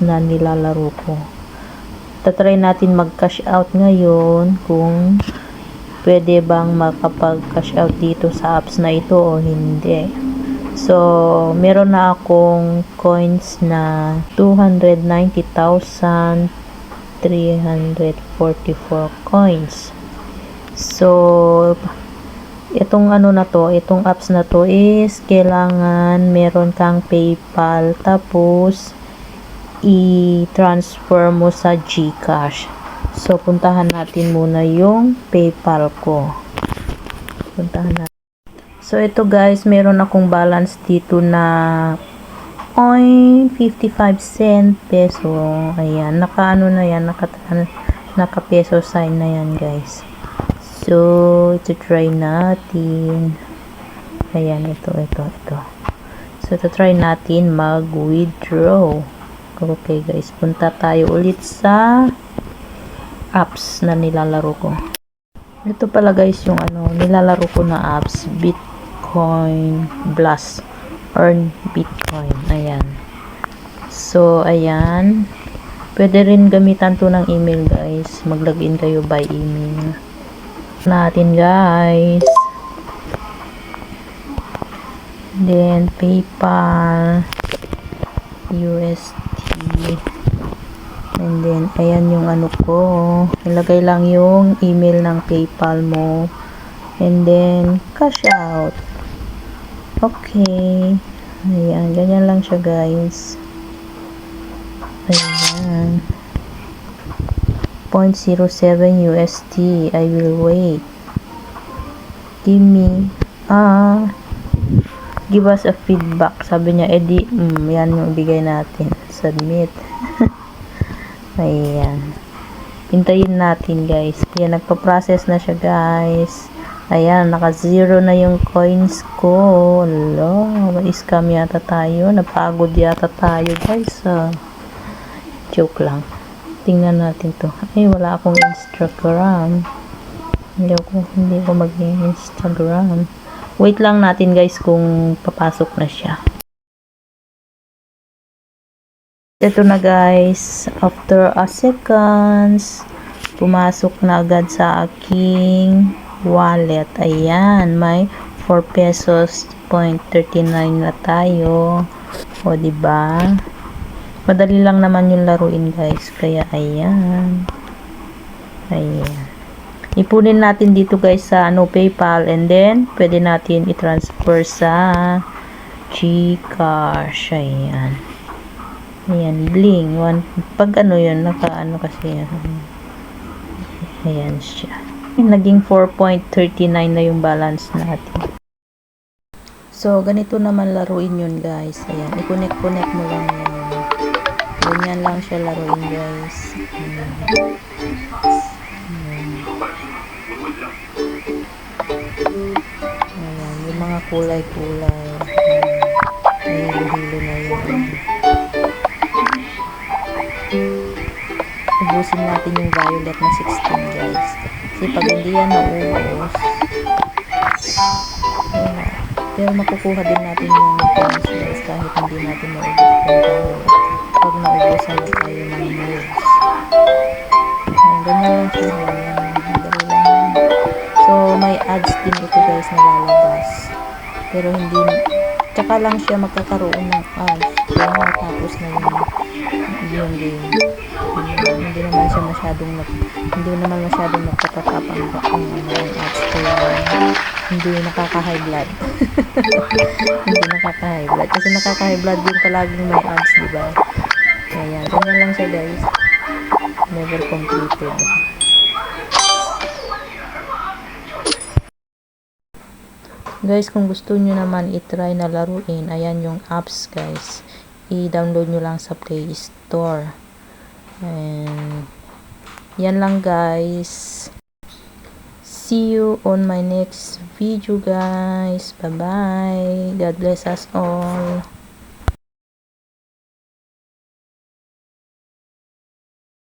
apps na nilalaro ko. Tatry natin mag-cash out ngayon kung pwede bang makapag-cash out dito sa apps na ito o hindi. So, meron na akong coins na 290,344 coins. So, itong itong apps na to is kailangan meron kang PayPal tapos i-transfer mo sa GCash. So, puntahan natin muna yung PayPal ko. Puntahan natin. So, ito guys, meron akong balance dito na 0.55 peso. Ayan, na yan, naka peso sign na yan guys. So, ito try natin. Ayan, ito. So, ito try natin mag-withdraw. Okay guys, punta tayo ulit sa apps na nilalaro ko. Ito pala guys yung nilalaro ko na apps, Bitcoin Blast, Earn Bitcoin. Ayan. So, ayan. Pwede rin gamitan to ng email guys. Mag-login kayo by email. Natin guys. Then, PayPal, USD. And then, ayan yung ko. Ilagay lang yung email ng PayPal mo. And then, cash out. Okay. Ayan, ganyan lang siya guys. Ayan. 0.07 USD. I will wait. Give us a feedback. Sabi niya, yan yung ibigay natin. Submit. Ayan. Hintayin natin guys. Ayan, nagpa-process na siya guys. Ayan, naka-0 na yung coins ko. Hello, ma-scam yata tayo. Napagod yata tayo guys. Joke lang. Tingnan natin to. Ay, wala akong Instagram. Hindi ko mag-Instagram. Wait lang natin guys kung papasok na siya. Ito na guys. After a seconds, pumasok na agad sa aking wallet. Ayan, may 4 pesos 0.39 na tayo. O, diba? Madali lang naman yung laruin guys. Kaya, ayan. Ayan. Ipunin natin dito guys sa PayPal and then, pwede natin i-transfer sa GCash. Ayan. Ayan, bling. Pag yun, kasi yan. Ayan siya. Naging 4.39 na yung balance natin. So, ganito naman laruin yun guys. Ayan, i-connect mo lang yan. Ganyan lang siya laruin guys. Ayan, yung mga kulay-kulay. Hilo-hilo na yun. Ubusin natin yung violet na 16 guys. Kasi pag hindi yan naubos, pero makukuha din natin yung points guys kahit hindi natin maubos yung violet. Pag naubusan na tayo ng moves. Ganyan lang siya. So, may ads din ito guys na lalabas. Pero hindi, tsaka lang siya magkakaroon ng ads. Kaya matapos na yung game. Hindi naman masyadong nagpapatapang ang ads. Kaya hindi nakaka-high blood. Hindi nakaka-high blood. Kasi nakaka-high blood din palaging may ads, diba? Kaya, ganyan lang siya guys. Never completed. Guys, kung gusto nyo naman i-try na laruin, ayan yung apps guys. I-download nyo lang sa Play Store. And, yan lang guys. See you on my next video guys. Bye bye. God bless us all.